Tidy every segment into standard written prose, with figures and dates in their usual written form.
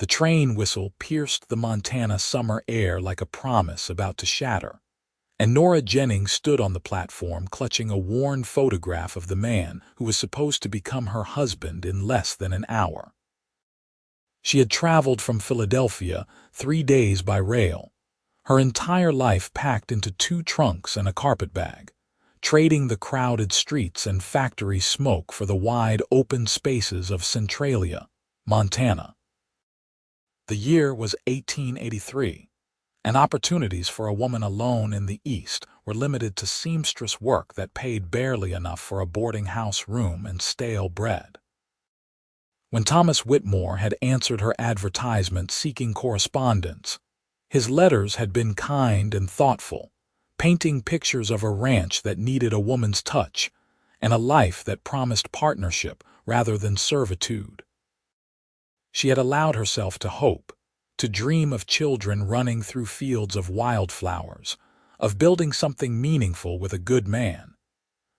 The train whistle pierced the Montana summer air like a promise about to shatter, and Nora Jennings stood on the platform clutching a worn photograph of the man who was supposed to become her husband in less than an hour. She had traveled from Philadelphia 3 days by rail, her entire life packed into 2 trunks and a carpetbag, trading the crowded streets and factory smoke for the wide open spaces of Centralia, Montana. The year was 1883, and opportunities for a woman alone in the East were limited to seamstress work that paid barely enough for a boarding house room and stale bread. When Thomas Whitmore had answered her advertisement seeking correspondence, his letters had been kind and thoughtful, painting pictures of a ranch that needed a woman's touch and a life that promised partnership rather than servitude. She had allowed herself to hope, to dream of children running through fields of wildflowers, of building something meaningful with a good man.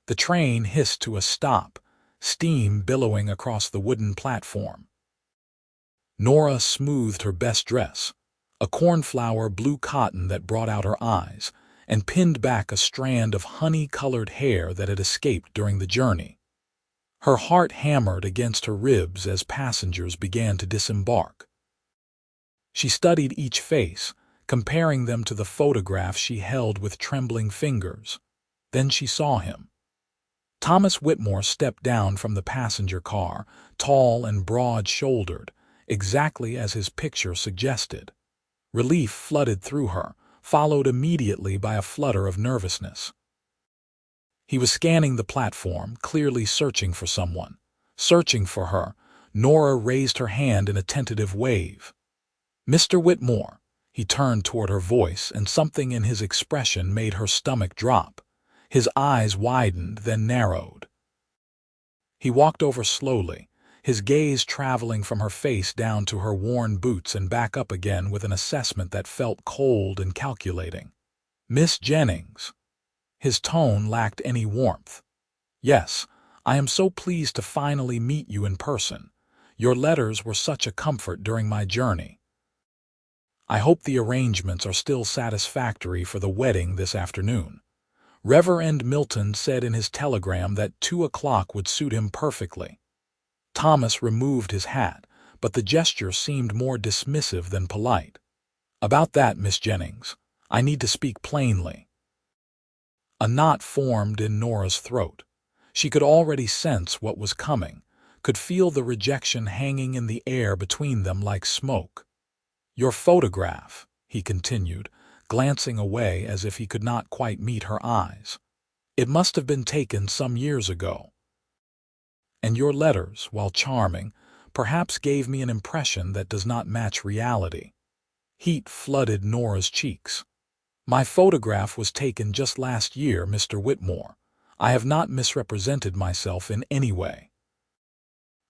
The train hissed to a stop, steam billowing across the wooden platform. Nora smoothed her best dress, a cornflower blue cotton that brought out her eyes, and pinned back a strand of honey-colored hair that had escaped during the journey. Her heart hammered against her ribs as passengers began to disembark. She studied each face, comparing them to the photograph she held with trembling fingers. Then she saw him. Thomas Whitmore stepped down from the passenger car, tall and broad-shouldered, exactly as his picture suggested. Relief flooded through her, followed immediately by a flutter of nervousness. He was scanning the platform, clearly searching for someone. Searching for her, Nora raised her hand in a tentative wave. "Mr. Whitmore." He turned toward her voice, and something in his expression made her stomach drop. His eyes widened, then narrowed. He walked over slowly, his gaze traveling from her face down to her worn boots and back up again with an assessment that felt cold and calculating. "Miss Jennings." His tone lacked any warmth. "Yes, I am so pleased to finally meet you in person. Your letters were such a comfort during my journey. I hope the arrangements are still satisfactory for the wedding this afternoon. Reverend Milton said in his telegram that 2 o'clock would suit him perfectly." Thomas removed his hat, but the gesture seemed more dismissive than polite. "About that, Miss Jennings, I need to speak plainly." A knot formed in Nora's throat. She could already sense what was coming, could feel the rejection hanging in the air between them like smoke. "Your photograph," he continued, glancing away as if he could not quite meet her eyes. "It must have been taken some years ago. And your letters, while charming, perhaps gave me an impression that does not match reality." Heat flooded Nora's cheeks. "My photograph was taken just last year, Mr. Whitmore. I have not misrepresented myself in any way.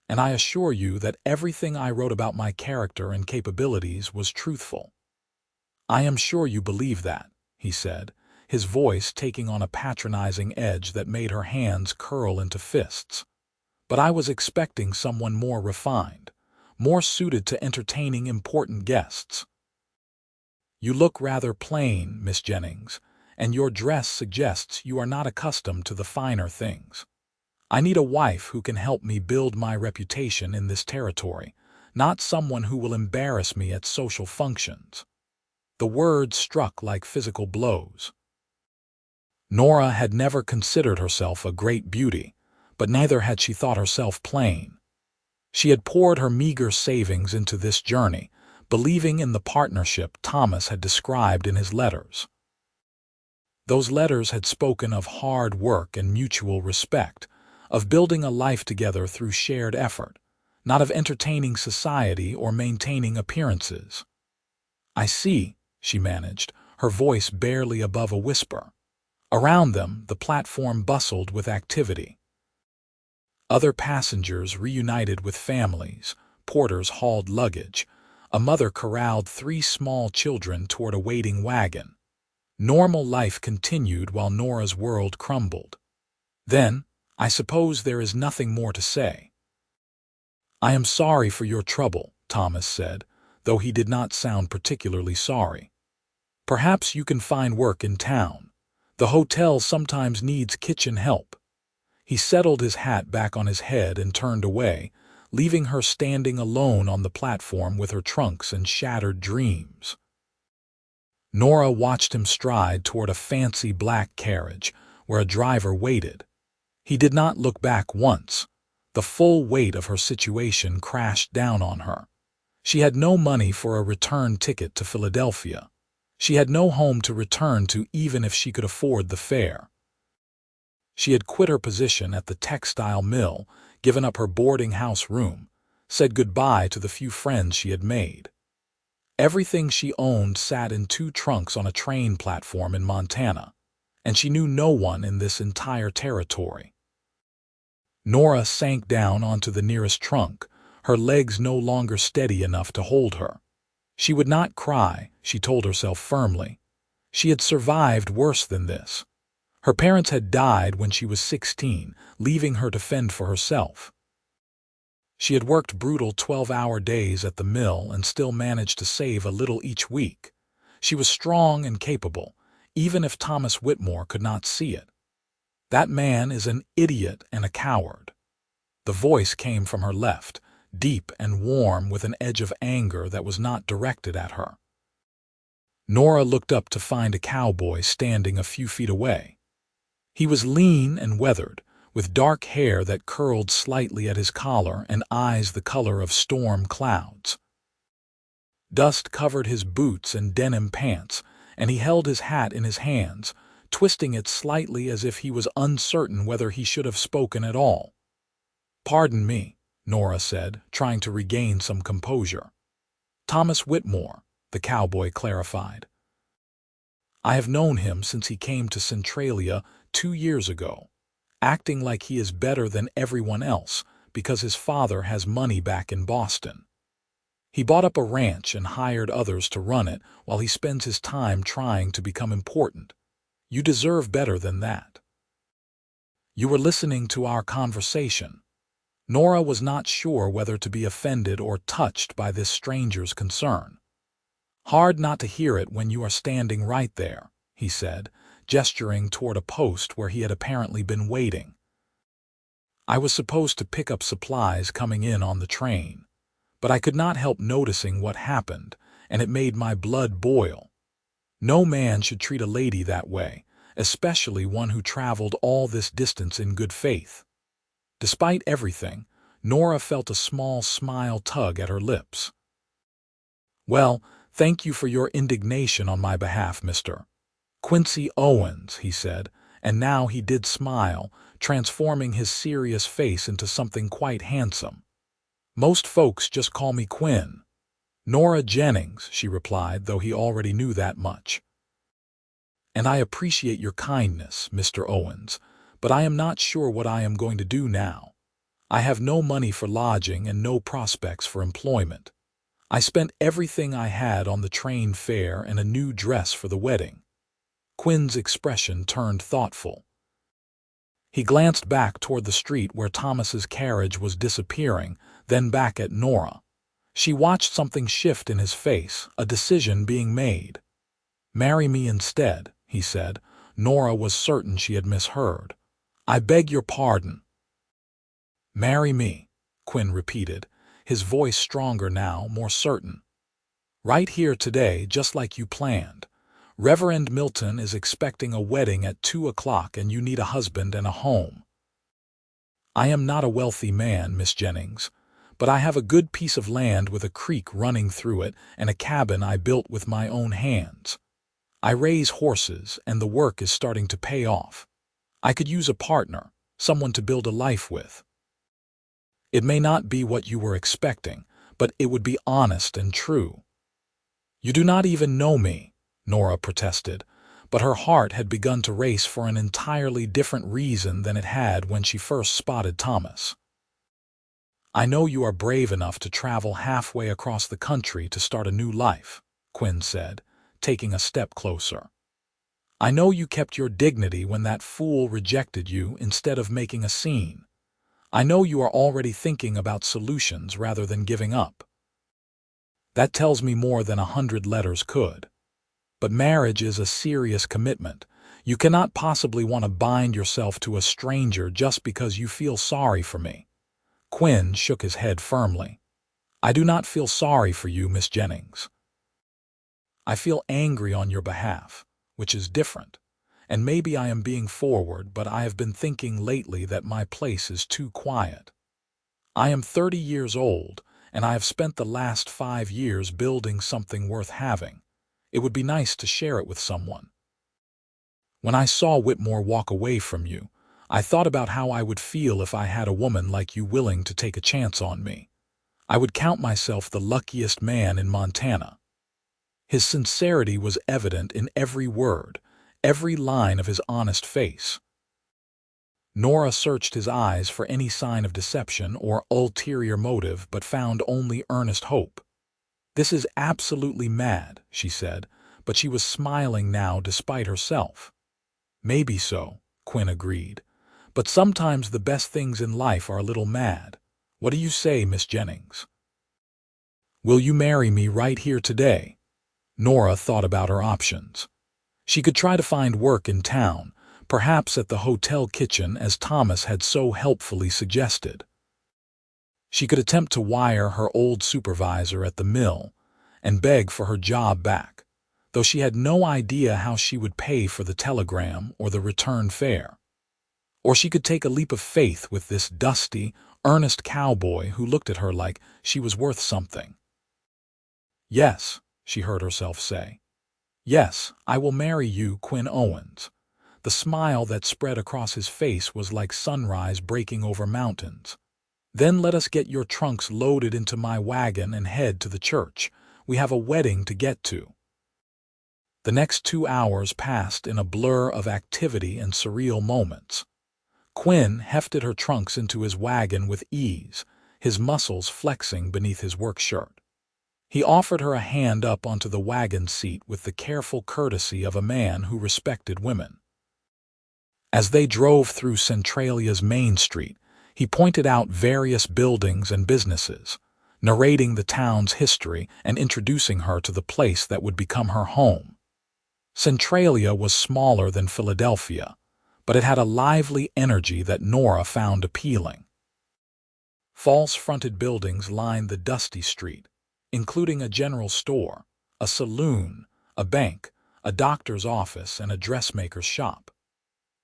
And I assure you that everything I wrote about my character and capabilities was truthful." "I am sure you believe that," he said, his voice taking on a patronizing edge that made her hands curl into fists. "But I was expecting someone more refined, more suited to entertaining important guests. You look rather plain, Miss Jennings, and your dress suggests you are not accustomed to the finer things. I need a wife who can help me build my reputation in this territory, not someone who will embarrass me at social functions." The words struck like physical blows. Nora had never considered herself a great beauty, but neither had she thought herself plain. She had poured her meager savings into this journey, believing in the partnership Thomas had described in his letters. Those letters had spoken of hard work and mutual respect, of building a life together through shared effort, not of entertaining society or maintaining appearances. "I see," she managed, her voice barely above a whisper. Around them, the platform bustled with activity. Other passengers reunited with families, porters hauled luggage, a mother corralled 3 small children toward a waiting wagon. Normal life continued while Nora's world crumbled. "Then, I suppose there is nothing more to say." "I am sorry for your trouble," Thomas said, though he did not sound particularly sorry. "Perhaps you can find work in town. The hotel sometimes needs kitchen help." He settled his hat back on his head and turned away, leaving her standing alone on the platform with her trunks and shattered dreams. Nora watched him stride toward a fancy black carriage where a driver waited. He did not look back once. The full weight of her situation crashed down on her. She had no money for a return ticket to Philadelphia. She had no home to return to even if she could afford the fare. She had quit her position at the textile mill, given up her boarding house room, said goodbye to the few friends she had made. Everything she owned sat in 2 trunks on a train platform in Montana, and she knew no one in this entire territory. Nora sank down onto the nearest trunk, her legs no longer steady enough to hold her. She would not cry, she told herself firmly. She had survived worse than this. Her parents had died when she was 16, leaving her to fend for herself. She had worked brutal 12-hour days at the mill and still managed to save a little each week. She was strong and capable, even if Thomas Whitmore could not see it. "That man is an idiot and a coward." The voice came from her left, deep and warm with an edge of anger that was not directed at her. Nora looked up to find a cowboy standing a few feet away. He was lean and weathered, with dark hair that curled slightly at his collar and eyes the color of storm clouds. Dust covered his boots and denim pants, and he held his hat in his hands, twisting it slightly as if he was uncertain whether he should have spoken at all. "Pardon me," Nora said, trying to regain some composure. "Thomas Whitmore," the cowboy clarified. "I have known him since he came to Centralia 2 years ago, acting like he is better than everyone else because his father has money back in Boston. He bought up a ranch and hired others to run it while he spends his time trying to become important. You deserve better than that." "You were listening to our conversation." Nora was not sure whether to be offended or touched by this stranger's concern. "Hard not to hear it when you are standing right there," he said, gesturing toward a post where he had apparently been waiting. "I was supposed to pick up supplies coming in on the train, but I could not help noticing what happened, and it made my blood boil. No man should treat a lady that way, especially one who traveled all this distance in good faith." Despite everything, Nora felt a small smile tug at her lips. "Well, thank you for your indignation on my behalf, Mr. Quincy Owens," he said, and now he did smile, transforming his serious face into something quite handsome. "Most folks just call me Quinn." "Nora Jennings," she replied, though he already knew that much. "And I appreciate your kindness, Mr. Owens, but I am not sure what I am going to do now. I have no money for lodging and no prospects for employment. I spent everything I had on the train fare and a new dress for the wedding." Quinn's expression turned thoughtful. He glanced back toward the street where Thomas's carriage was disappearing, then back at Nora. She watched something shift in his face, a decision being made. "Marry me instead," he said. Nora was certain she had misheard. "I beg your pardon." "Marry me," Quinn repeated, his voice stronger now, more certain. "Right here today, just like you planned. Reverend Milton is expecting a wedding at 2 o'clock and you need a husband and a home." "I am not a wealthy man, Miss Jennings, but I have a good piece of land with a creek running through it and a cabin I built with my own hands. I raise horses and the work is starting to pay off. I could use a partner, someone to build a life with. It may not be what you were expecting, but it would be honest and true." "You do not even know me," Nora protested, but her heart had begun to race for an entirely different reason than it had when she first spotted Thomas. "I know you are brave enough to travel halfway across the country to start a new life," Quinn said, taking a step closer. "I know you kept your dignity when that fool rejected you instead of making a scene. I know you are already thinking about solutions rather than giving up." That tells me more than 100 letters could. But marriage is a serious commitment. You cannot possibly want to bind yourself to a stranger just because you feel sorry for me." Quinn shook his head firmly. "I do not feel sorry for you, Miss Jennings. I feel angry on your behalf, which is different. And maybe I am being forward, but I have been thinking lately that my place is too quiet. I am 30 years old, and I have spent the last 5 years building something worth having. It would be nice to share it with someone. When I saw Whitmore walk away from you, I thought about how I would feel if I had a woman like you willing to take a chance on me. I would count myself the luckiest man in Montana." His sincerity was evident in every word, every line of his honest face. Nora searched his eyes for any sign of deception or ulterior motive, but found only earnest hope. "This is absolutely mad," she said, but she was smiling now despite herself. "Maybe so," Quinn agreed, "but sometimes the best things in life are a little mad. What do you say, Miss Jennings? Will you marry me right here today?" Nora thought about her options. She could try to find work in town, perhaps at the hotel kitchen as Thomas had so helpfully suggested. She could attempt to wire her old supervisor at the mill and beg for her job back, though she had no idea how she would pay for the telegram or the return fare. Or she could take a leap of faith with this dusty, earnest cowboy who looked at her like she was worth something. "Yes," she heard herself say. "Yes, I will marry you, Quinn Owens." The smile that spread across his face was like sunrise breaking over mountains. "Then let us get your trunks loaded into my wagon and head to the church. We have a wedding to get to." The next 2 hours passed in a blur of activity and surreal moments. Quinn hefted her trunks into his wagon with ease, his muscles flexing beneath his work shirt. He offered her a hand up onto the wagon seat with the careful courtesy of a man who respected women. As they drove through Centralia's Main Street, he pointed out various buildings and businesses, narrating the town's history and introducing her to the place that would become her home. Centralia was smaller than Philadelphia, but it had a lively energy that Nora found appealing. False-fronted buildings lined the dusty street, including a general store, a saloon, a bank, a doctor's office, and a dressmaker's shop.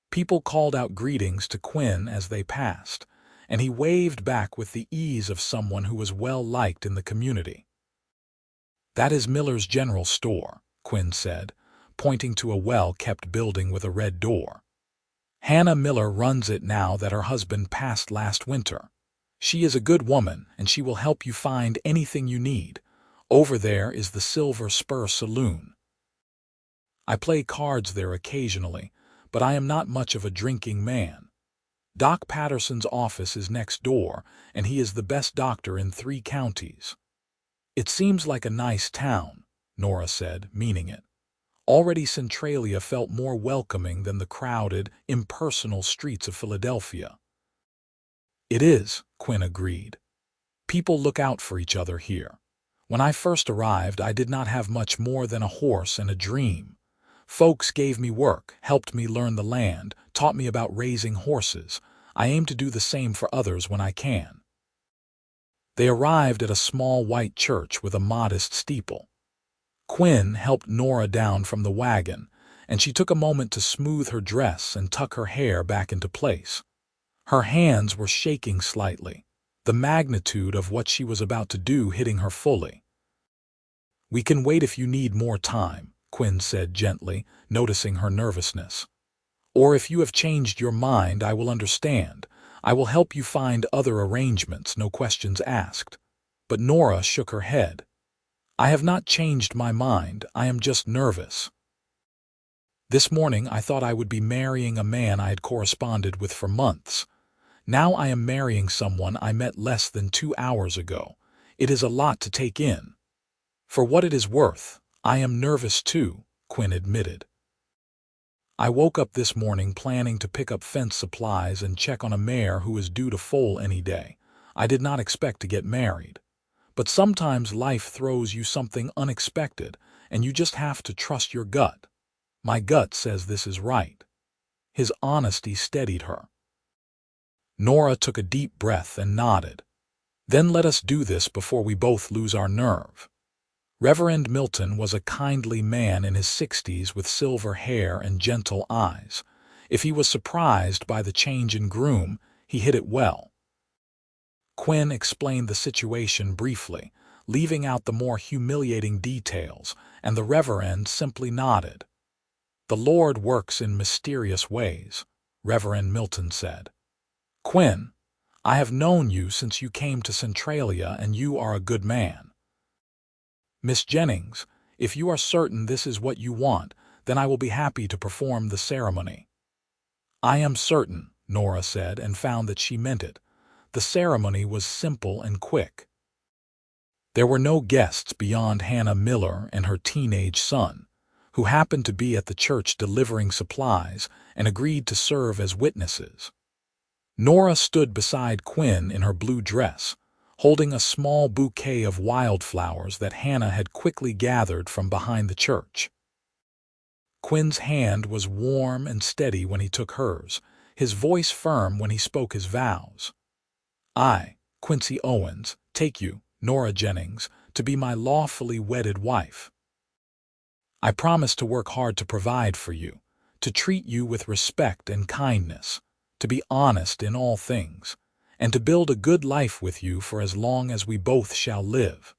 People called out greetings to Quinn as they passed, and he waved back with the ease of someone who was well-liked in the community. "That is Miller's General Store," Quinn said, pointing to a well-kept building with a red door. "Hannah Miller runs it now that her husband passed last winter. She is a good woman, and she will help you find anything you need. Over there is the Silver Spur Saloon. I play cards there occasionally, but I am not much of a drinking man. Doc Patterson's office is next door, and he is the best doctor in 3 counties. It seems like a nice town," Nora said, meaning it. Already Centralia felt more welcoming than the crowded, impersonal streets of Philadelphia. "It is," Quinn agreed. "People look out for each other here. When I first arrived, I did not have much more than a horse and a dream. Folks gave me work, helped me learn the land, taught me about raising horses. I aim to do the same for others when I can." They arrived at a small white church with a modest steeple. Quinn helped Nora down from the wagon, and she took a moment to smooth her dress and tuck her hair back into place. Her hands were shaking slightly, the magnitude of what she was about to do hitting her fully. "We can wait if you need more time," Quinn said gently, noticing her nervousness. "Or if you have changed your mind, I will understand. I will help you find other arrangements, no questions asked." But Nora shook her head. "I have not changed my mind, I am just nervous. This morning I thought I would be marrying a man I had corresponded with for months. Now I am marrying someone I met less than 2 hours ago. It is a lot to take in." "For what it is worth, I am nervous too," Quinn admitted. "I woke up this morning planning to pick up fence supplies and check on a mare who is due to foal any day. I did not expect to get married. But sometimes life throws you something unexpected, and you just have to trust your gut. My gut says this is right. His honesty steadied her. Nora took a deep breath and nodded. Then let us do this before we both lose our nerve. Reverend Milton was a kindly man in his 60s with silver hair and gentle eyes. If he was surprised by the change in Groom, he hid it well. Quinn explained the situation briefly, leaving out the more humiliating details, and the Reverend simply nodded. "The Lord works in mysterious ways," Reverend Milton said. "Quinn, I have known you since you came to Centralia, and you are a good man. Miss Jennings, if you are certain this is what you want, then I will be happy to perform the ceremony." "I am certain," Nora said, and found that she meant it. The ceremony was simple and quick. There were no guests beyond Hannah Miller and her teenage son, who happened to be at the church delivering supplies and agreed to serve as witnesses. Nora stood beside Quinn in her blue dress, holding a small bouquet of wildflowers that Hannah had quickly gathered from behind the church. Quinn's hand was warm and steady when he took hers, his voice firm when he spoke his vows. "I, Quincy Owens, take you, Nora Jennings, to be my lawfully wedded wife. I promise to work hard to provide for you, to treat you with respect and kindness, to be honest in all things, and to build a good life with you for as long as we both shall live."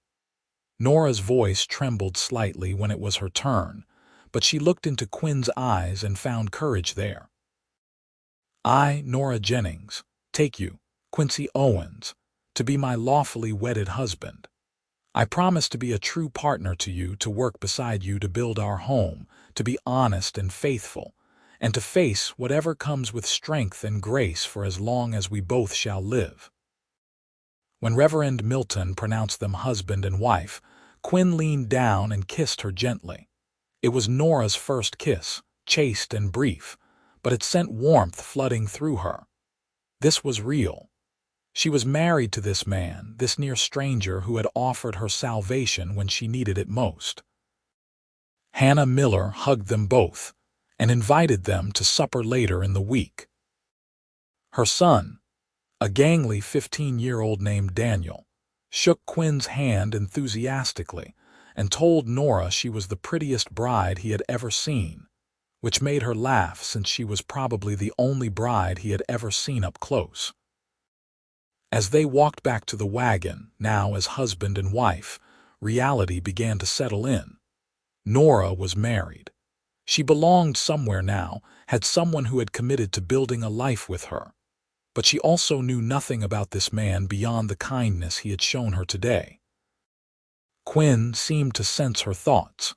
Nora's voice trembled slightly when it was her turn, but she looked into Quinn's eyes and found courage there. "I, Nora Jennings, take you, Quincy Owens, to be my lawfully wedded husband. I promise to be a true partner to you, to work beside you to build our home, to be honest and faithful, and to face whatever comes with strength and grace for as long as we both shall live." When Reverend Milton pronounced them husband and wife, Quinn leaned down and kissed her gently. It was Nora's first kiss, chaste and brief, but it sent warmth flooding through her. This was real. She was married to this man, this near stranger who had offered her salvation when she needed it most. Hannah Miller hugged them both and invited them to supper later in the week. Her son, a gangly 15-year-old named Daniel, shook Quinn's hand enthusiastically and told Nora she was the prettiest bride he had ever seen, which made her laugh since she was probably the only bride he had ever seen up close. As they walked back to the wagon, now as husband and wife, reality began to settle in. Nora was married. She belonged somewhere now, had someone who had committed to building a life with her. But she also knew nothing about this man beyond the kindness he had shown her today. Quinn seemed to sense her thoughts.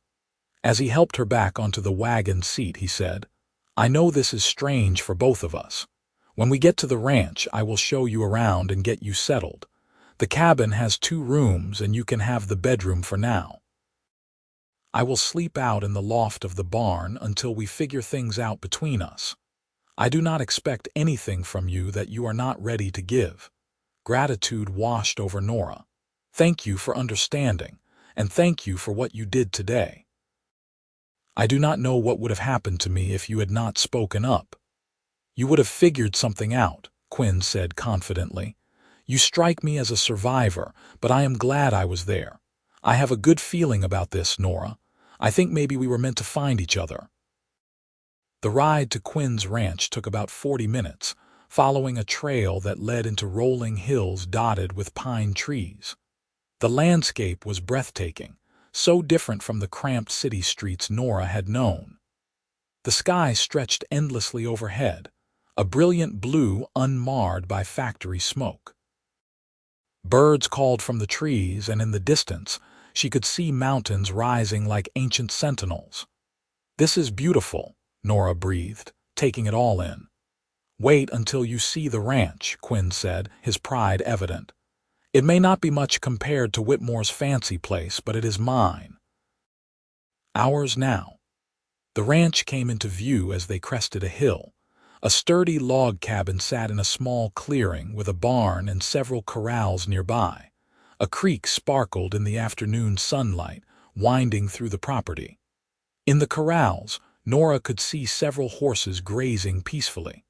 As he helped her back onto the wagon seat, he said, "I know this is strange for both of us. When we get to the ranch, I will show you around and get you settled. The cabin has 2 rooms, and you can have the bedroom for now. I will sleep out in the loft of the barn until we figure things out between us. I do not expect anything from you that you are not ready to give." Gratitude washed over Nora. "Thank you for understanding, and thank you for what you did today. I do not know what would have happened to me if you had not spoken up." "You would have figured something out," Quinn said confidently. "You strike me as a survivor, but I am glad I was there. I have a good feeling about this, Nora. I think maybe we were meant to find each other." The ride to Quinn's ranch took about 40 minutes, following a trail that led into rolling hills dotted with pine trees. The landscape was breathtaking, so different from the cramped city streets Nora had known. The sky stretched endlessly overhead, a brilliant blue unmarred by factory smoke. Birds called from the trees, and in the distance she could see mountains rising like ancient sentinels. "This is beautiful," Nora breathed, taking it all in. "Wait until you see the ranch," Quinn said, his pride evident. "It may not be much compared to Whitmore's fancy place, but it is mine." Hours now. The ranch came into view as they crested a hill. A sturdy log cabin sat in a small clearing with a barn and several corrals nearby. A creek sparkled in the afternoon sunlight, winding through the property. In the corrals, Nora could see several horses grazing peacefully.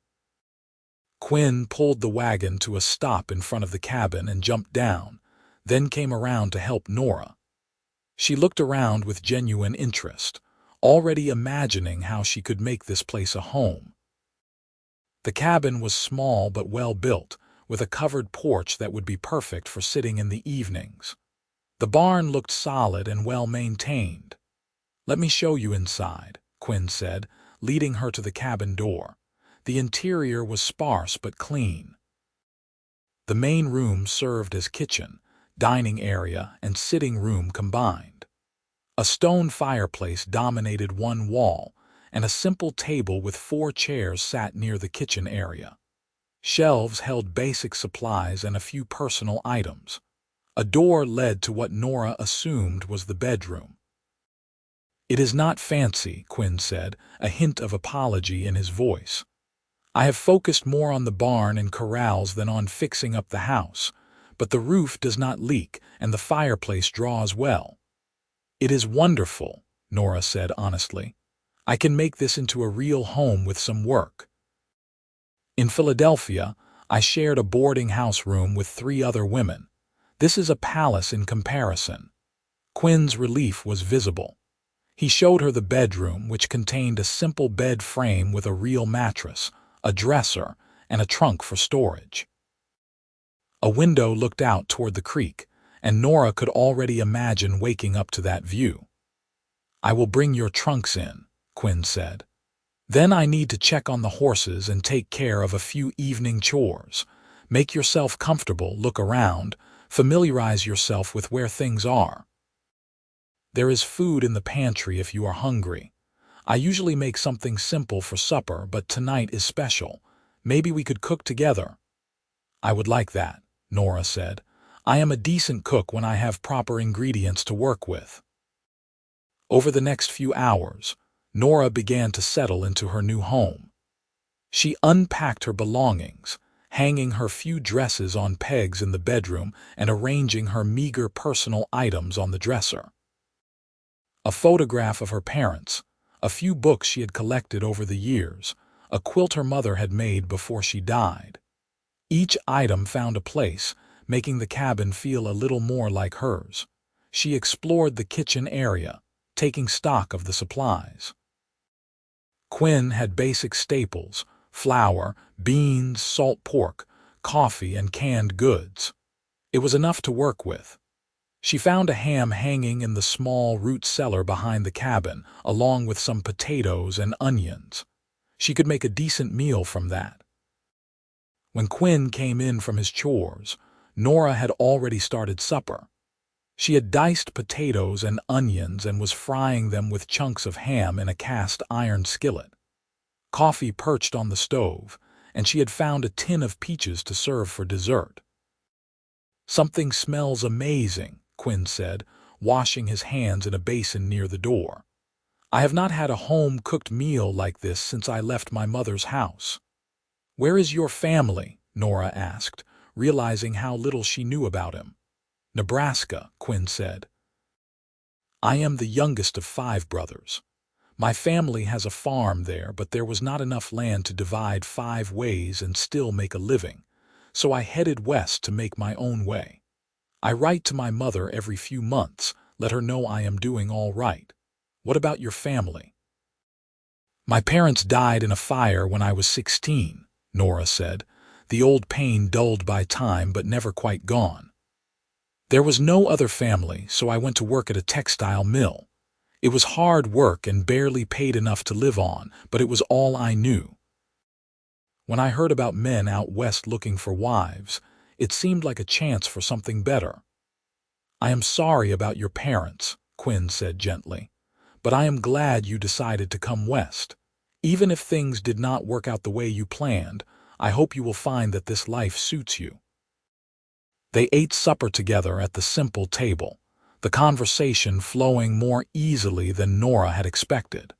Quinn pulled the wagon to a stop in front of the cabin and jumped down, then came around to help Nora. She looked around with genuine interest, already imagining how she could make this place a home. The cabin was small but well built, with a covered porch that would be perfect for sitting in the evenings. The barn looked solid and well maintained. "Let me show you inside," Quinn said, leading her to the cabin door. The interior was sparse but clean. The main room served as kitchen, dining area, and sitting room combined. A stone fireplace dominated one wall, and a simple table with 4 chairs sat near the kitchen area. Shelves held basic supplies and a few personal items. A door led to what Nora assumed was the bedroom. "It is not fancy," Quinn said, a hint of apology in his voice. "I have focused more on the barn and corrals than on fixing up the house, but the roof does not leak and the fireplace draws well." "It is wonderful," Nora said honestly. "I can make this into a real home with some work." In Philadelphia, I shared a boarding house room with 3 other women. This is a palace in comparison. Quinn's relief was visible. He showed her the bedroom, which contained a simple bed frame with a real mattress, a dresser, and a trunk for storage. A window looked out toward the creek, and Nora could already imagine waking up to that view. "I will bring your trunks in," Quinn said. "Then I need to check on the horses and take care of a few evening chores. Make yourself comfortable, look around, familiarize yourself with where things are. There is food in the pantry if you are hungry. I usually make something simple for supper, but tonight is special. Maybe we could cook together." "I would like that," Nora said. "I am a decent cook when I have proper ingredients to work with." Over the next few hours, Nora began to settle into her new home. She unpacked her belongings, hanging her few dresses on pegs in the bedroom and arranging her meager personal items on the dresser. A photograph of her parents, a few books she had collected over the years, a quilt her mother had made before she died. Each item found a place, making the cabin feel a little more like hers. She explored the kitchen area, taking stock of the supplies. Quinn had basic staples: flour, beans, salt pork, coffee, and canned goods. It was enough to work with. She found a ham hanging in the small root cellar behind the cabin, along with some potatoes and onions. She could make a decent meal from that. When Quinn came in from his chores, Nora had already started supper. She had diced potatoes and onions and was frying them with chunks of ham in a cast-iron skillet. Coffee perched on the stove, and she had found a tin of peaches to serve for dessert. "Something smells amazing," Quinn said, washing his hands in a basin near the door. "I have not had a home-cooked meal like this since I left my mother's house." "Where is your family?" Nora asked, realizing how little she knew about him. "Nebraska," Quinn said. "I am the youngest of 5 brothers. My family has a farm there, but there was not enough land to divide 5 ways and still make a living, so I headed west to make my own way. I write to my mother every few months, let her know I am doing all right. What about your family?" "My parents died in a fire when I was 16, Nora said, the old pain dulled by time but never quite gone. "There was no other family, so I went to work at a textile mill. It was hard work and barely paid enough to live on, but it was all I knew. When I heard about men out west looking for wives, it seemed like a chance for something better." "I am sorry about your parents," Quinn said gently, "but I am glad you decided to come west. Even if things did not work out the way you planned, I hope you will find that this life suits you." They ate supper together at the simple table, the conversation flowing more easily than Nora had expected.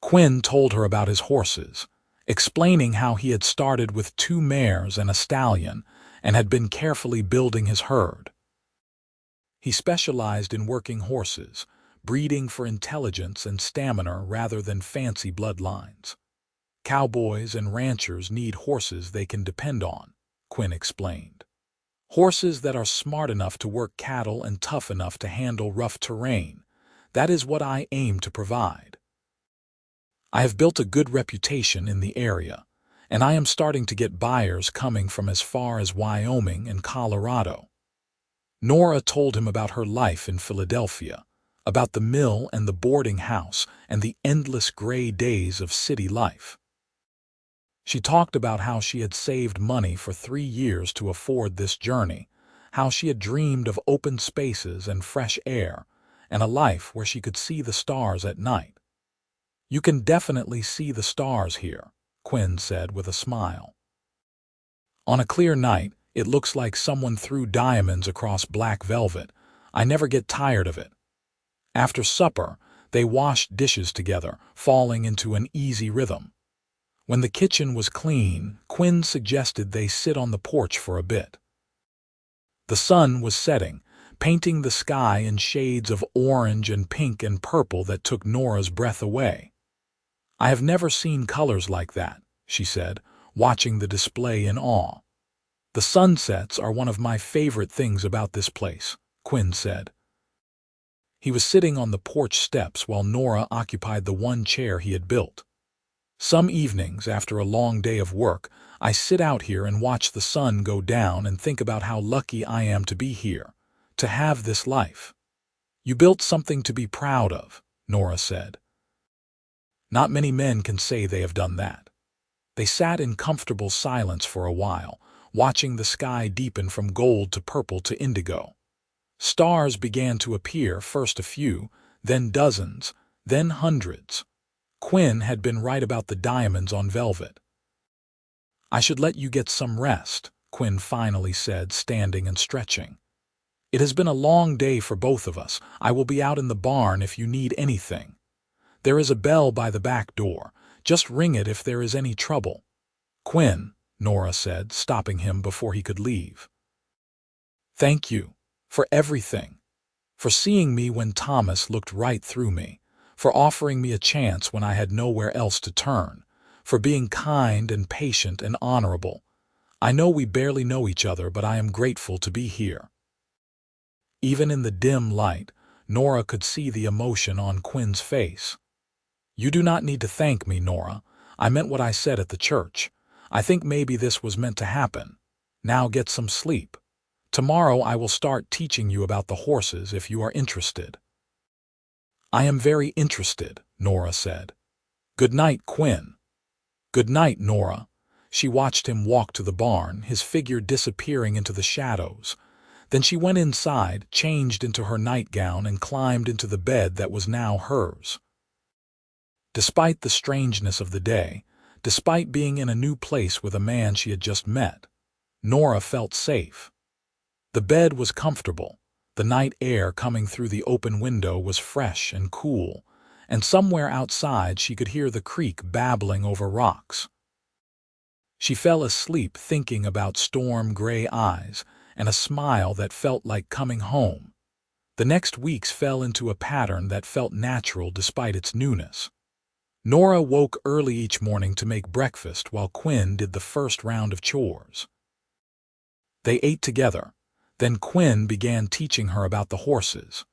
Quinn told her about his horses, explaining how he had started with 2 mares and a stallion and had been carefully building his herd. He specialized in working horses, breeding for intelligence and stamina rather than fancy bloodlines. Cowboys and ranchers need horses they can depend on, Quinn explained. Horses that are smart enough to work cattle and tough enough to handle rough terrain. That is what I aim to provide. I have built a good reputation in the area, and I am starting to get buyers coming from as far as Wyoming and Colorado. Nora told him about her life in Philadelphia, about the mill and the boarding house and the endless gray days of city life. She talked about how she had saved money for 3 years to afford this journey, how she had dreamed of open spaces and fresh air, and a life where she could see the stars at night. "You can definitely see the stars here," Quinn said with a smile. "On a clear night, it looks like someone threw diamonds across black velvet. I never get tired of it." After supper, they washed dishes together, falling into an easy rhythm. When the kitchen was clean, Quinn suggested they sit on the porch for a bit. The sun was setting, painting the sky in shades of orange and pink and purple that took Nora's breath away. "I have never seen colors like that," she said, watching the display in awe. "The sunsets are one of my favorite things about this place," Quinn said. He was sitting on the porch steps while Nora occupied the one chair he had built. "Some evenings, after a long day of work, I sit out here and watch the sun go down and think about how lucky I am to be here, to have this life." "You built something to be proud of," Nora said. "Not many men can say they have done that." They sat in comfortable silence for a while, watching the sky deepen from gold to purple to indigo. Stars began to appear, first a few, then dozens, then hundreds. Quinn had been right about the diamonds on velvet. "I should let you get some rest," Quinn finally said, standing and stretching. "It has been a long day for both of us. I will be out in the barn if you need anything. There is a bell by the back door. Just ring it if there is any trouble." "Quinn," Nora said, stopping him before he could leave. "Thank you for everything. For seeing me when Thomas looked right through me. For offering me a chance when I had nowhere else to turn. For being kind and patient and honorable. I know we barely know each other, but I am grateful to be here." Even in the dim light, Nora could see the emotion on Quinn's face. "You do not need to thank me, Nora. I meant what I said at the church. I think maybe this was meant to happen. Now get some sleep. Tomorrow I will start teaching you about the horses if you are interested." "I am very interested," Nora said. "Good night, Quinn." "Good night, Nora." She watched him walk to the barn, his figure disappearing into the shadows. Then she went inside, changed into her nightgown, and climbed into the bed that was now hers. Despite the strangeness of the day, despite being in a new place with a man she had just met, Nora felt safe. The bed was comfortable. The night air coming through the open window was fresh and cool, and somewhere outside she could hear the creek babbling over rocks. She fell asleep thinking about storm-gray eyes and a smile that felt like coming home. The next weeks fell into a pattern that felt natural despite its newness. Nora woke early each morning to make breakfast while Quinn did the first round of chores. They ate together. Then Quinn began teaching her about the horses.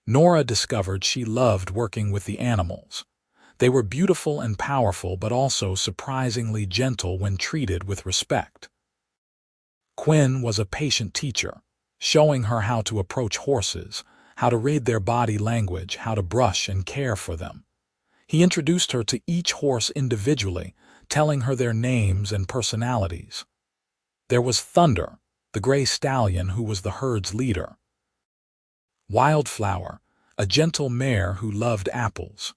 Nora discovered she loved working with the animals. They were beautiful and powerful, but also surprisingly gentle when treated with respect. Quinn was a patient teacher, showing her how to approach horses, how to read their body language, how to brush and care for them. He introduced her to each horse individually, telling her their names and personalities. There was Thunder, the gray stallion who was the herd's leader. Wildflower, a gentle mare who loved apples.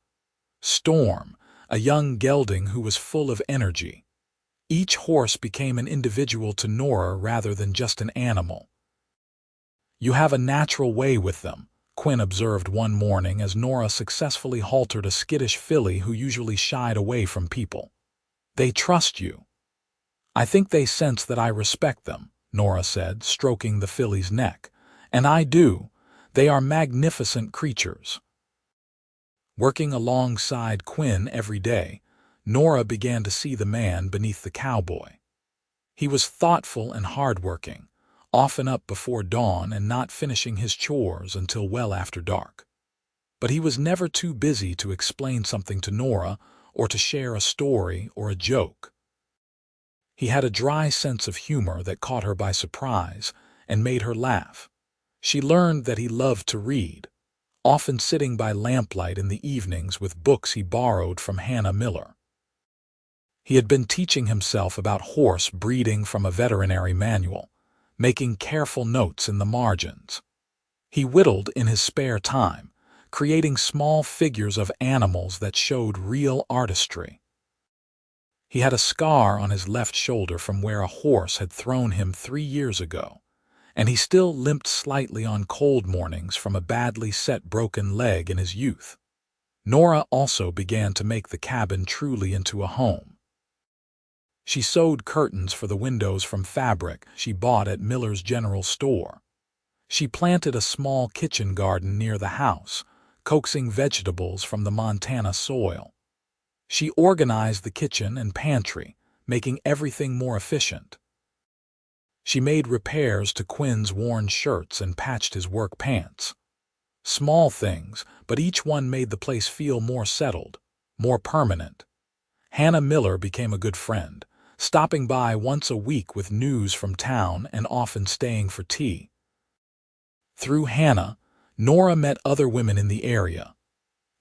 Storm, a young gelding who was full of energy. Each horse became an individual to Nora rather than just an animal. "You have a natural way with them," Quinn observed one morning as Nora successfully haltered a skittish filly who usually shied away from people. "They trust you." "I think they sense that I respect them," Nora said, stroking the filly's neck. "And I do. They are magnificent creatures. Working alongside Quinn every day, Nora began to see the man beneath the cowboy. He was thoughtful and hardworking, often up before dawn and not finishing his chores until well after dark. But he was never too busy to explain something to Nora or to share a story or a joke. He had a dry sense of humor that caught her by surprise and made her laugh. She learned that he loved to read, often sitting by lamplight in the evenings with books he borrowed from Hannah Miller. He had been teaching himself about horse breeding from a veterinary manual, making careful notes in the margins. He whittled in his spare time, creating small figures of animals that showed real artistry. He had a scar on his left shoulder from where a horse had thrown him 3 years ago, and he still limped slightly on cold mornings from a badly set broken leg in his youth. Nora also began to make the cabin truly into a home. She sewed curtains for the windows from fabric she bought at Miller's General Store. She planted a small kitchen garden near the house, coaxing vegetables from the Montana soil. She organized the kitchen and pantry, making everything more efficient. She made repairs to Quinn's worn shirts and patched his work pants. Small things, but each one made the place feel more settled, more permanent. Hannah Miller became a good friend, stopping by once a week with news from town and often staying for tea. Through Hannah, Nora met other women in the area.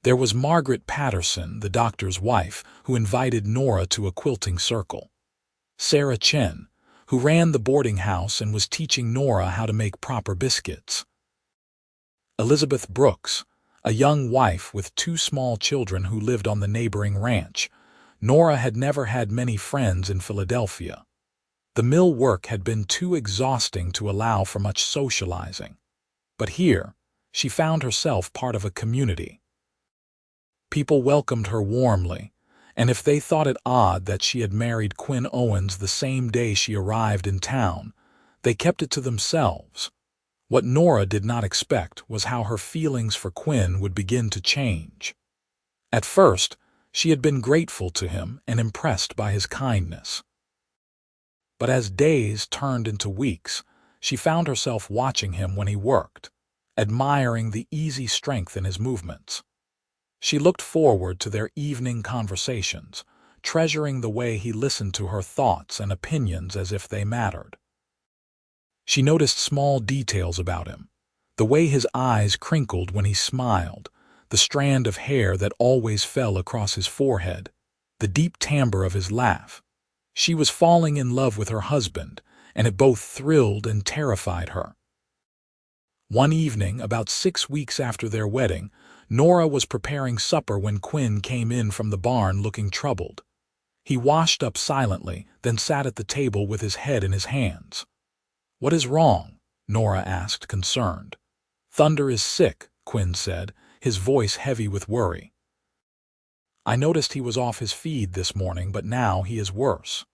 There was Margaret Patterson, the doctor's wife, who invited Nora to a quilting circle. Sarah Chen, who ran the boarding house and was teaching Nora how to make proper biscuits. Elizabeth Brooks, a young wife with 2 small children who lived on the neighboring ranch. Nora had never had many friends in Philadelphia. The mill work had been too exhausting to allow for much socializing. But here, she found herself part of a community. People welcomed her warmly, and if they thought it odd that she had married Quinn Owens the same day she arrived in town, they kept it to themselves. What Nora did not expect was how her feelings for Quinn would begin to change. At first, she had been grateful to him and impressed by his kindness. But as days turned into weeks, she found herself watching him when he worked, admiring the easy strength in his movements. She looked forward to their evening conversations, treasuring the way he listened to her thoughts and opinions as if they mattered. She noticed small details about him, the way his eyes crinkled when he smiled, the strand of hair that always fell across his forehead, the deep timbre of his laugh. She was falling in love with her husband, and it both thrilled and terrified her. One evening, about 6 weeks after their wedding, Nora was preparing supper when Quinn came in from the barn looking troubled. He washed up silently, then sat at the table with his head in his hands. "What is wrong?" Nora asked, concerned. "Thunder is sick," Quinn said, his voice heavy with worry. "I noticed he was off his feed this morning, but now he is worse.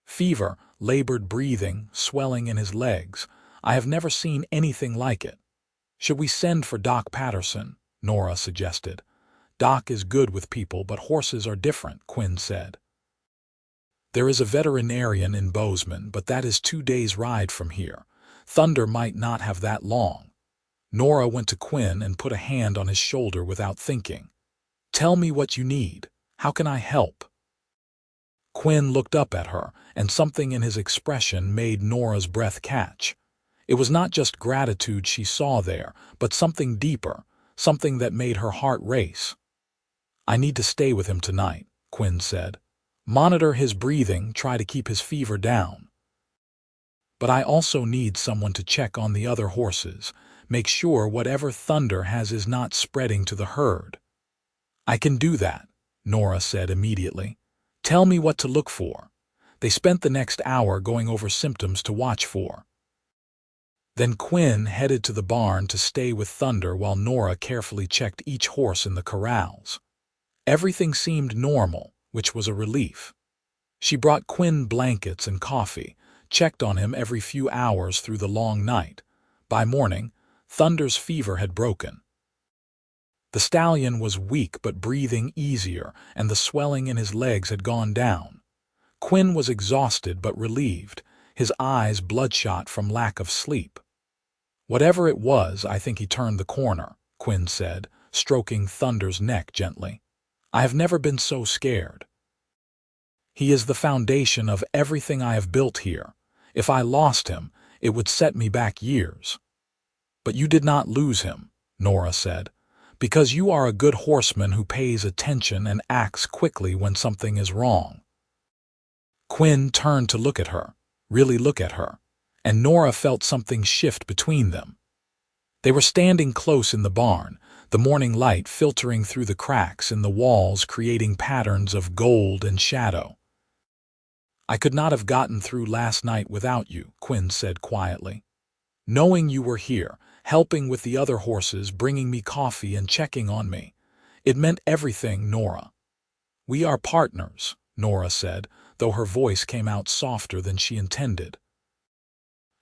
Fever, labored breathing, swelling in his legs. I have never seen anything like it. Should we send for Doc Patterson?" Nora suggested. "Doc is good with people, but horses are different," Quinn said. "There is a veterinarian in Bozeman, but that is 2 days' ride from here. Thunder might not have that long." Nora went to Quinn and put a hand on his shoulder without thinking. "Tell me what you need. How can I help?" Quinn looked up at her, and something in his expression made Nora's breath catch. It was not just gratitude she saw there, but something deeper, something that made her heart race. "I need to stay with him tonight," Quinn said. "Monitor his breathing, try to keep his fever down. But I also need someone to check on the other horses, make sure whatever Thunder has is not spreading to the herd." "I can do that," Nora said immediately. "Tell me what to look for." They spent the next hour going over symptoms to watch for. Then Quinn headed to the barn to stay with Thunder while Nora carefully checked each horse in the corrals. Everything seemed normal, which was a relief. She brought Quinn blankets and coffee, checked on him every few hours through the long night. By morning, Thunder's fever had broken. The stallion was weak but breathing easier, and the swelling in his legs had gone down. Quinn was exhausted but relieved, his eyes bloodshot from lack of sleep. "Whatever it was, I think he turned the corner," Quinn said, stroking Thunder's neck gently. "I have never been so scared. He is the foundation of everything I have built here. If I lost him, it would set me back years." "But you did not lose him," Nora said, "because you are a good horseman who pays attention and acts quickly when something is wrong." Quinn turned to look at her, really look at her, and Nora felt something shift between them. They were standing close in the barn, the morning light filtering through the cracks in the walls, creating patterns of gold and shadow. "I could not have gotten through last night without you," Quinn said quietly. "Knowing you were here, helping with the other horses, bringing me coffee and checking on me. It meant everything, Nora." "We are partners," Nora said, though her voice came out softer than she intended.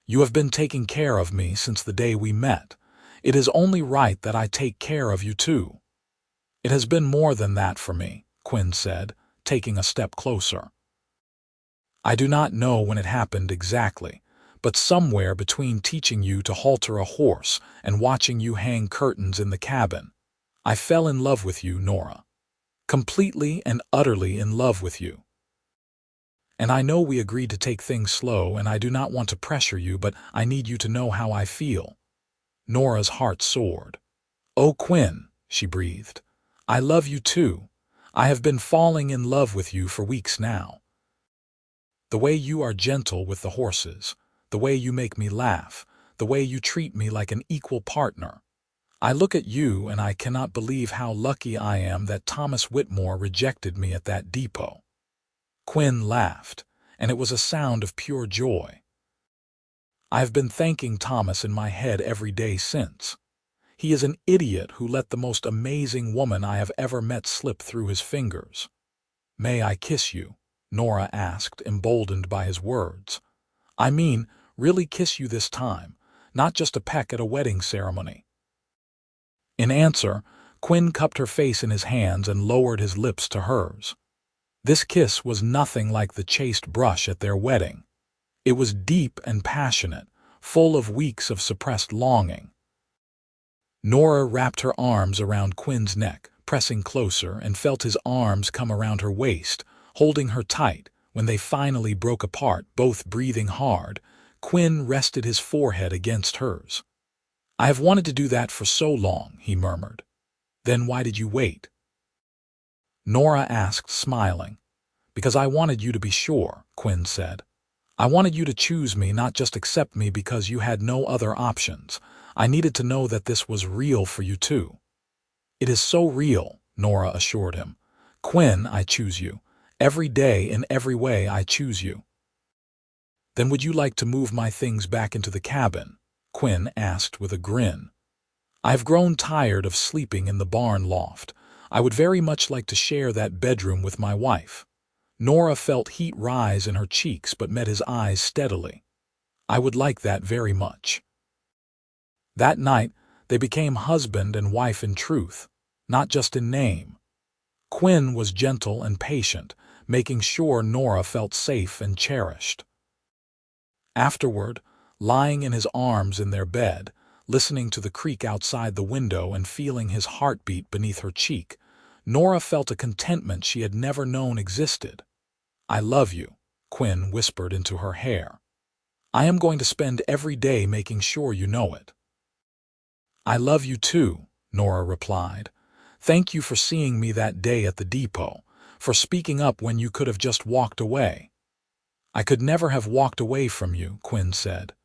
"You have been taking care of me since the day we met. It is only right that I take care of you too." "It has been more than that for me," Quinn said, taking a step closer. "I do not know when it happened exactly, but somewhere between teaching you to halter a horse and watching you hang curtains in the cabin, I fell in love with you, Nora. Completely and utterly in love with you. And I know we agreed to take things slow, and I do not want to pressure you, but I need you to know how I feel." Nora's heart soared. "Oh, Quinn," she breathed, "I love you too. I have been falling in love with you for weeks now. The way you are gentle with the horses, the way you make me laugh, the way you treat me like an equal partner. I look at you and I cannot believe how lucky I am that Thomas Whitmore rejected me at that depot." Quinn laughed, and it was a sound of pure joy. "I have been thanking Thomas in my head every day since. He is an idiot who let the most amazing woman I have ever met slip through his fingers." "May I kiss you?" Nora asked, emboldened by his words. "I mean, really kiss you this time, not just a peck at a wedding ceremony." In answer, Quinn cupped her face in his hands and lowered his lips to hers. This kiss was nothing like the chaste brush at their wedding. It was deep and passionate, full of weeks of suppressed longing. Nora wrapped her arms around Quinn's neck, pressing closer, and felt his arms come around her waist, holding her tight. When they finally broke apart, both breathing hard, Quinn rested his forehead against hers. "I have wanted to do that for so long," he murmured. "Then why did you wait?" Nora asked, smiling. "Because I wanted you to be sure," Quinn said. "I wanted you to choose me, not just accept me because you had no other options. I needed to know that this was real for you too." "It is so real," Nora assured him. "Quinn, I choose you. Every day, in every way, I choose you." "Then would you like to move my things back into the cabin?" Quinn asked with a grin. "I have grown tired of sleeping in the barn loft. I would very much like to share that bedroom with my wife." Nora felt heat rise in her cheeks but met his eyes steadily. "I would like that very much." That night, they became husband and wife in truth, not just in name. Quinn was gentle and patient, making sure Nora felt safe and cherished. Afterward, lying in his arms in their bed, listening to the creak outside the window and feeling his heartbeat beneath her cheek, Nora felt a contentment she had never known existed. "I love you," Quinn whispered into her hair. "I am going to spend every day making sure you know it." "I love you too," Nora replied. "Thank you for seeing me that day at the depot, for speaking up when you could have just walked away." "I could never have walked away from you," Quinn said.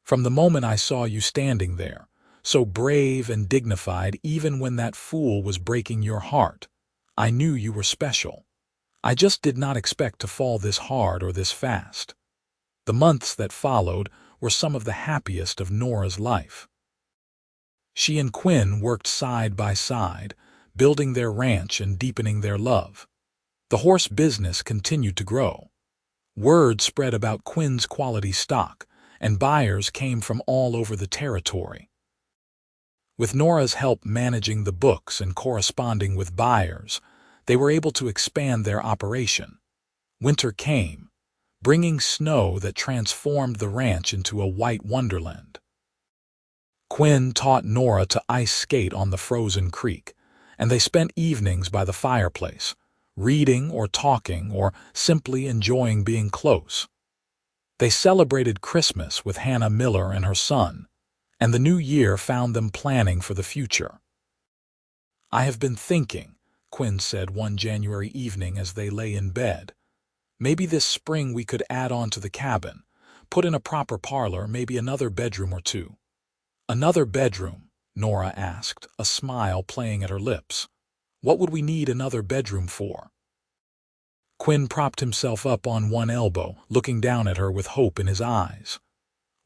"From the moment I saw you standing there, so brave and dignified even when that fool was breaking your heart, I knew you were special. I just did not expect to fall this hard or this fast." The months that followed were some of the happiest of Nora's life. She and Quinn worked side by side, building their ranch and deepening their love. The horse business continued to grow. Word spread about Quinn's quality stock, and buyers came from all over the territory. With Nora's help managing the books and corresponding with buyers, they were able to expand their operation. Winter came, bringing snow that transformed the ranch into a white wonderland. Quinn taught Nora to ice skate on the frozen creek, and they spent evenings by the fireplace, reading or talking or simply enjoying being close. They celebrated Christmas with Hannah Miller and her son, and the new year found them planning for the future. "I have been thinking," Quinn said one January evening as they lay in bed. "Maybe this spring we could add on to the cabin, put in a proper parlor, maybe another bedroom or two." "Another bedroom?" Nora asked, a smile playing at her lips. "What would we need another bedroom for?" Quinn propped himself up on one elbow, looking down at her with hope in his eyes.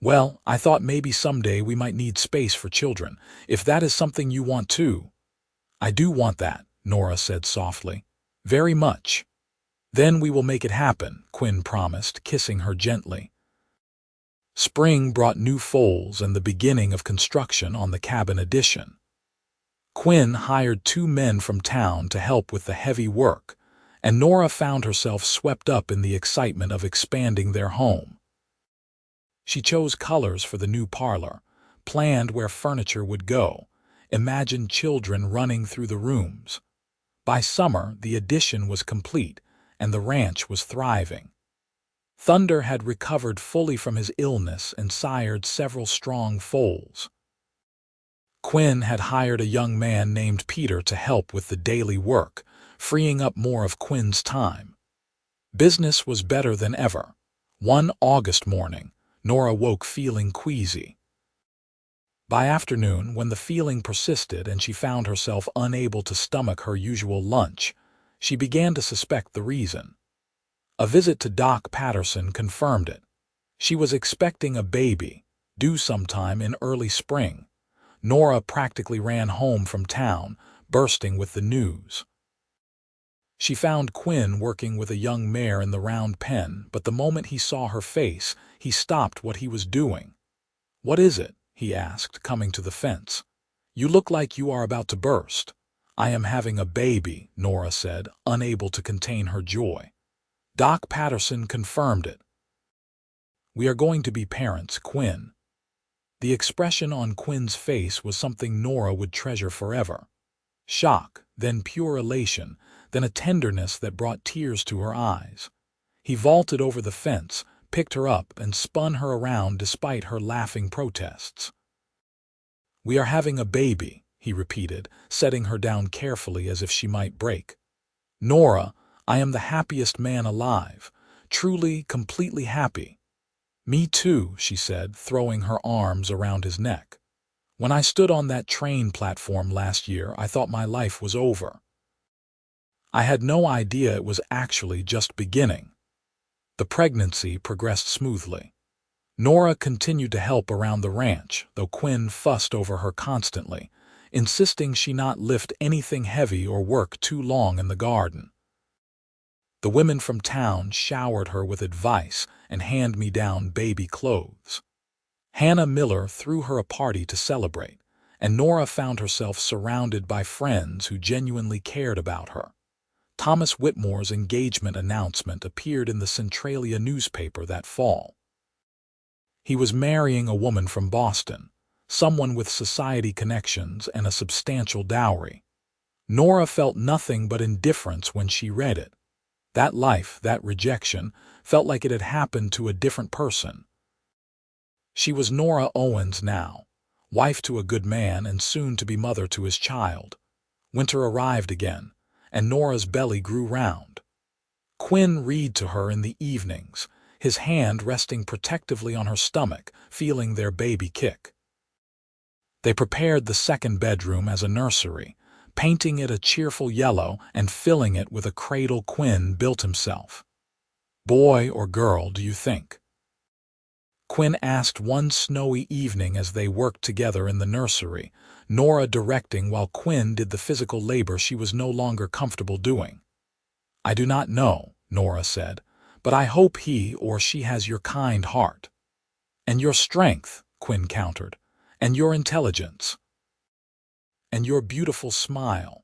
"Well, I thought maybe someday we might need space for children, if that is something you want too." "I do want that," Nora said softly. "Very much." "Then we will make it happen," Quinn promised, kissing her gently. Spring brought new foals and the beginning of construction on the cabin addition. Quinn hired 2 men from town to help with the heavy work, and Nora found herself swept up in the excitement of expanding their home. She chose colors for the new parlor, planned where furniture would go, imagined children running through the rooms. By summer, the addition was complete, and the ranch was thriving. Thunder had recovered fully from his illness and sired several strong foals. Quinn had hired a young man named Peter to help with the daily work, freeing up more of Quinn's time. Business was better than ever. One August morning, Nora woke feeling queasy. By afternoon, when the feeling persisted and she found herself unable to stomach her usual lunch, she began to suspect the reason. A visit to Doc Patterson confirmed it. She was expecting a baby, due sometime in early spring. Nora practically ran home from town, bursting with the news. She found Quinn working with a young mare in the round pen, but the moment he saw her face, he stopped what he was doing. "What is it?" he asked, coming to the fence. "You look like you are about to burst." "I am having a baby," Nora said, unable to contain her joy. Doc Patterson confirmed it. "We are going to be parents, Quinn." The expression on Quinn's face was something Nora would treasure forever. Shock, then pure elation, then a tenderness that brought tears to her eyes. He vaulted over the fence, picked her up, and spun her around despite her laughing protests. "We are having a baby," he repeated, setting her down carefully as if she might break. "Nora, I am the happiest man alive, truly, completely happy." "Me too," she said, throwing her arms around his neck. "When I stood on that train platform last year, I thought my life was over. I had no idea it was actually just beginning." The pregnancy progressed smoothly. Nora continued to help around the ranch, though Quinn fussed over her constantly, insisting she not lift anything heavy or work too long in the garden. The women from town showered her with advice and hand-me-down baby clothes. Hannah Miller threw her a party to celebrate, and Nora found herself surrounded by friends who genuinely cared about her. Thomas Whitmore's engagement announcement appeared in the Centralia newspaper that fall. He was marrying a woman from Boston, someone with society connections and a substantial dowry. Nora felt nothing but indifference when she read it. That life, that rejection, felt like it had happened to a different person. She was Nora Owens now, wife to a good man and soon to be mother to his child. Winter arrived again, and Nora's belly grew round. Quinn read to her in the evenings, his hand resting protectively on her stomach, feeling their baby kick. They prepared the second bedroom as a nursery, painting it a cheerful yellow and filling it with a cradle Quinn built himself. "Boy or girl, do you think?" Quinn asked one snowy evening as they worked together in the nursery, Nora directing while Quinn did the physical labor she was no longer comfortable doing. "I do not know," Nora said, "but I hope he or she has your kind heart." "And your strength," Quinn countered. "And your intelligence. And your beautiful smile."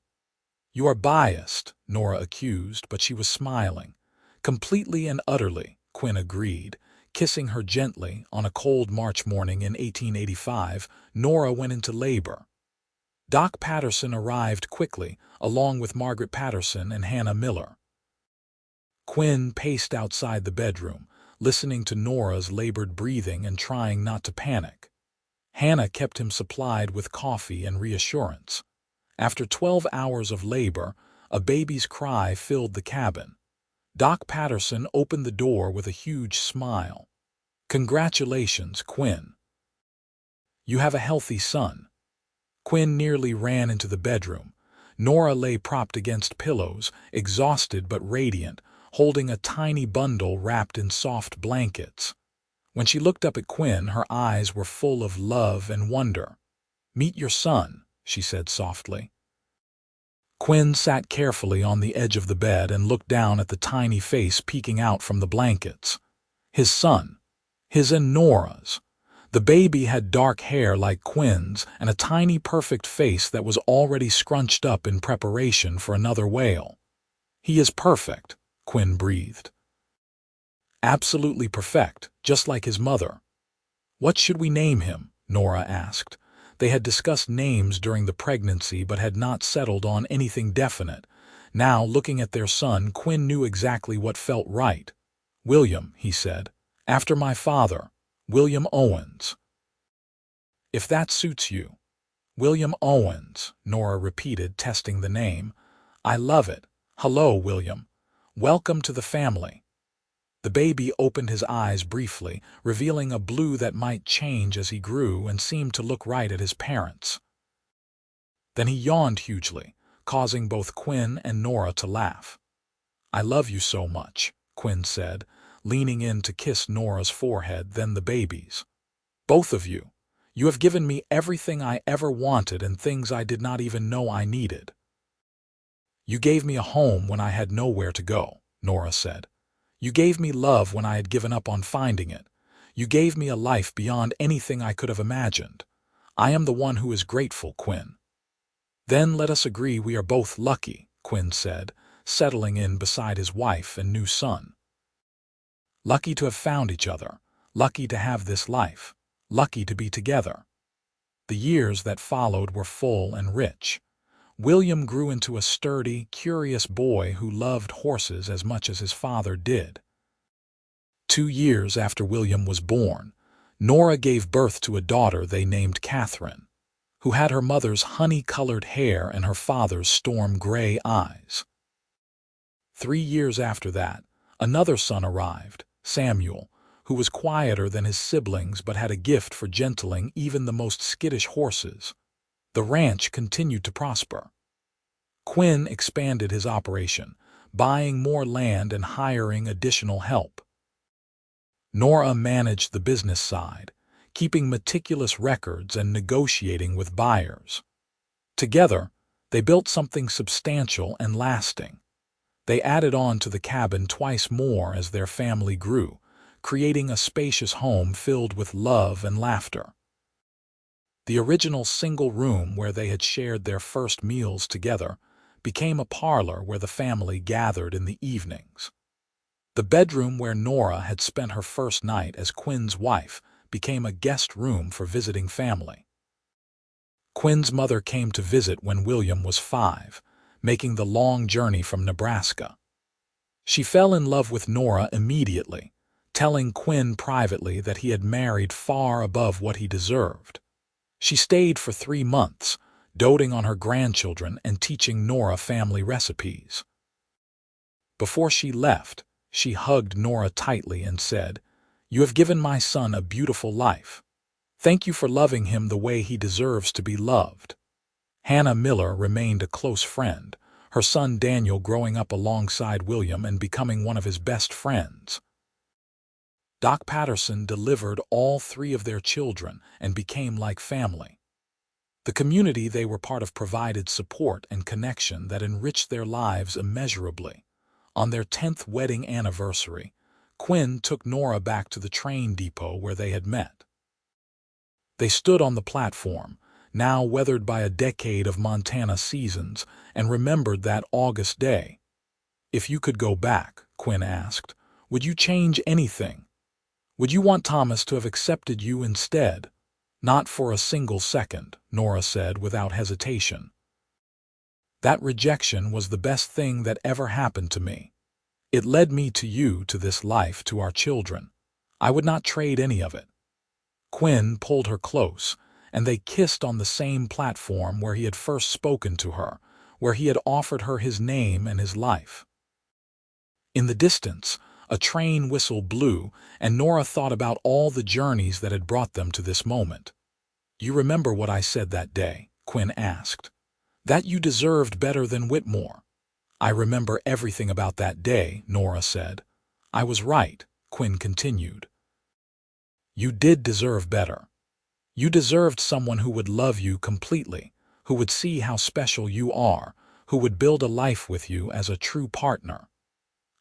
"You are biased," Nora accused, but she was smiling. "Completely and utterly," Quinn agreed. Kissing her gently, on a cold March morning in 1885, Nora went into labor. Doc Patterson arrived quickly, along with Margaret Patterson and Hannah Miller. Quinn paced outside the bedroom, listening to Nora's labored breathing and trying not to panic. Hannah kept him supplied with coffee and reassurance. After 12 hours of labor, a baby's cry filled the cabin. Doc Patterson opened the door with a huge smile. "Congratulations, Quinn. You have a healthy son." Quinn nearly ran into the bedroom. Nora lay propped against pillows, exhausted but radiant, holding a tiny bundle wrapped in soft blankets. When she looked up at Quinn, her eyes were full of love and wonder. "Meet your son," she said softly. Quinn sat carefully on the edge of the bed and looked down at the tiny face peeking out from the blankets. His son. His and Nora's. The baby had dark hair like Quinn's and a tiny perfect face that was already scrunched up in preparation for another wail. "He is perfect," Quinn breathed. "Absolutely perfect, just like his mother." "What should we name him?" Nora asked. They had discussed names during the pregnancy but had not settled on anything definite. Now, looking at their son, Quinn knew exactly what felt right. "William," he said. "After my father, William Owens." "If that suits you." "William Owens," Nora repeated, testing the name. "I love it. Hello, William. Welcome to the family." The baby opened his eyes briefly, revealing a blue that might change as he grew and seemed to look right at his parents. Then he yawned hugely, causing both Quinn and Nora to laugh. "I love you so much," Quinn said, leaning in to kiss Nora's forehead, then the baby's. "Both of you. You have given me everything I ever wanted and things I did not even know I needed." "You gave me a home when I had nowhere to go," Nora said. "You gave me love when I had given up on finding it. You gave me a life beyond anything I could have imagined. I am the one who is grateful, Quinn." "Then let us agree we are both lucky," Quinn said, settling in beside his wife and new son. "Lucky to have found each other, lucky to have this life, lucky to be together." The years that followed were full and rich. William grew into a sturdy, curious boy who loved horses as much as his father did. 2 years after William was born, Nora gave birth to a daughter they named Catherine, who had her mother's honey-colored hair and her father's storm-gray eyes. 3 years after that, another son arrived, Samuel, who was quieter than his siblings but had a gift for gentling even the most skittish horses. The ranch continued to prosper. Quinn expanded his operation, buying more land and hiring additional help. Nora managed the business side, keeping meticulous records and negotiating with buyers. Together, they built something substantial and lasting. They added on to the cabin twice more as their family grew, creating a spacious home filled with love and laughter. The original single room where they had shared their first meals together became a parlor where the family gathered in the evenings. The bedroom where Nora had spent her first night as Quinn's wife became a guest room for visiting family. Quinn's mother came to visit when William was 5, making the long journey from Nebraska. She fell in love with Nora immediately, telling Quinn privately that he had married far above what he deserved. She stayed for 3 months, doting on her grandchildren and teaching Nora family recipes. Before she left, she hugged Nora tightly and said, "You have given my son a beautiful life. Thank you for loving him the way he deserves to be loved." Hannah Miller remained a close friend, her son Daniel growing up alongside William and becoming one of his best friends. Doc Patterson delivered all 3 of their children and became like family. The community they were part of provided support and connection that enriched their lives immeasurably. On their 10th wedding anniversary, Quinn took Nora back to the train depot where they had met. They stood on the platform, now weathered by a decade of Montana seasons, and remembered that August day. "If you could go back," Quinn asked, "would you change anything? Would you want Thomas to have accepted you instead?" "Not for a single second," Nora said without hesitation. "That rejection was the best thing that ever happened to me. It led me to you, to this life, to our children. I would not trade any of it." Quinn pulled her close, and they kissed on the same platform where he had first spoken to her, where he had offered her his name and his life. In the distance, a train whistle blew, and Nora thought about all the journeys that had brought them to this moment. "You remember what I said that day?" Quinn asked. "That you deserved better than Whitmore." "I remember everything about that day," Nora said. "I was right," Quinn continued. "You did deserve better. You deserved someone who would love you completely, who would see how special you are, who would build a life with you as a true partner.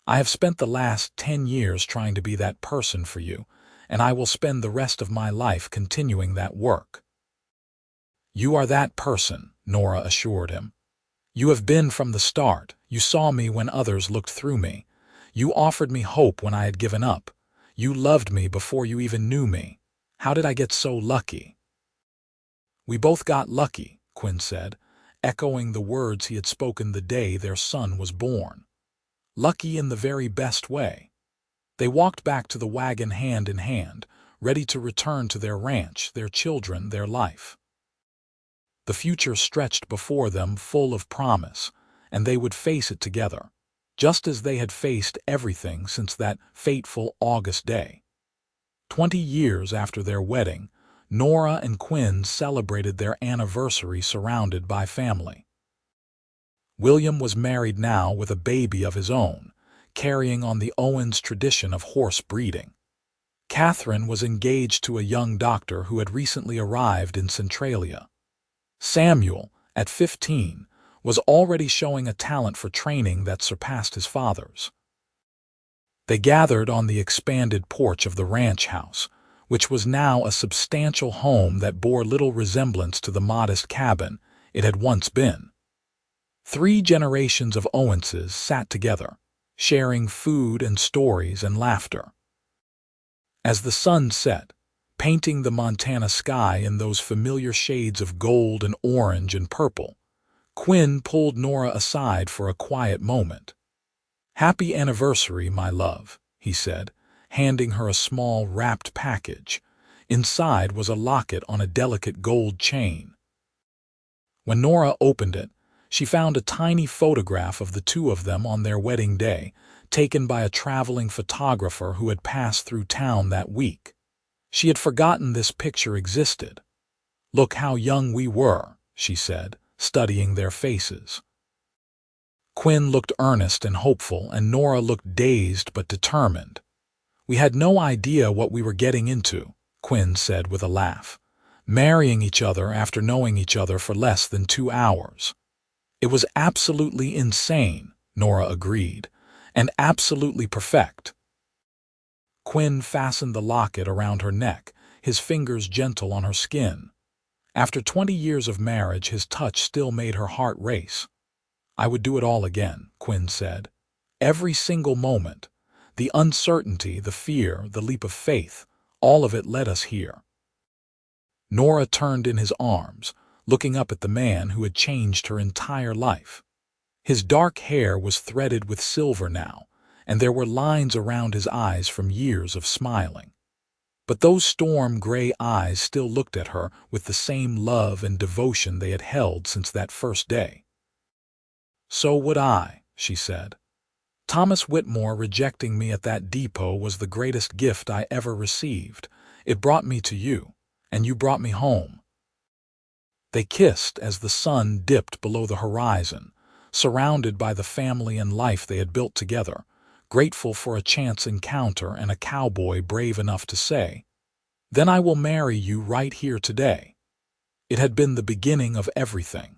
I have spent the last 10 years trying to be that person for you, and I will spend the rest of my life continuing that work." "You are that person," Nora assured him. "You have been from the start. You saw me when others looked through me. You offered me hope when I had given up. You loved me before you even knew me. How did I get so lucky?" "We both got lucky," Quinn said, echoing the words he had spoken the day their son was born. "Lucky in the very best way." They walked back to the wagon hand in hand, ready to return to their ranch, their children, their life. The future stretched before them full of promise, and they would face it together, just as they had faced everything since that fateful August day. 20 years after their wedding, Nora and Quinn celebrated their anniversary surrounded by family. William was married now with a baby of his own, carrying on the Owens tradition of horse breeding. Catherine was engaged to a young doctor who had recently arrived in Centralia. Samuel, at 15, was already showing a talent for training that surpassed his father's. They gathered on the expanded porch of the ranch house, which was now a substantial home that bore little resemblance to the modest cabin it had once been. 3 generations of Owenses sat together, sharing food and stories and laughter. As the sun set, painting the Montana sky in those familiar shades of gold and orange and purple, Quinn pulled Nora aside for a quiet moment. "Happy anniversary, my love," he said, handing her a small wrapped package. Inside was a locket on a delicate gold chain. When Nora opened it, she found a tiny photograph of the two of them on their wedding day, taken by a traveling photographer who had passed through town that week. She had forgotten this picture existed. "Look how young we were," she said, studying their faces. Quinn looked earnest and hopeful, and Nora looked dazed but determined. "We had no idea what we were getting into," Quinn said with a laugh. "Marrying each other after knowing each other for less than 2 hours. It was absolutely insane," Nora agreed, "and absolutely perfect." Quinn fastened the locket around her neck, his fingers gentle on her skin. After 20 years of marriage, his touch still made her heart race. "I would do it all again," Quinn said. "Every single moment. The uncertainty, the fear, the leap of faith, all of it led us here." Nora turned in his arms, looking up at the man who had changed her entire life. His dark hair was threaded with silver now, and there were lines around his eyes from years of smiling. But those storm-gray eyes still looked at her with the same love and devotion they had held since that first day. "So would I," she said. "Thomas Whitmore rejecting me at that depot was the greatest gift I ever received. It brought me to you, and you brought me home." They kissed as the sun dipped below the horizon, surrounded by the family and life they had built together, grateful for a chance encounter and a cowboy brave enough to say, "Then I will marry you right here today." It had been the beginning of everything.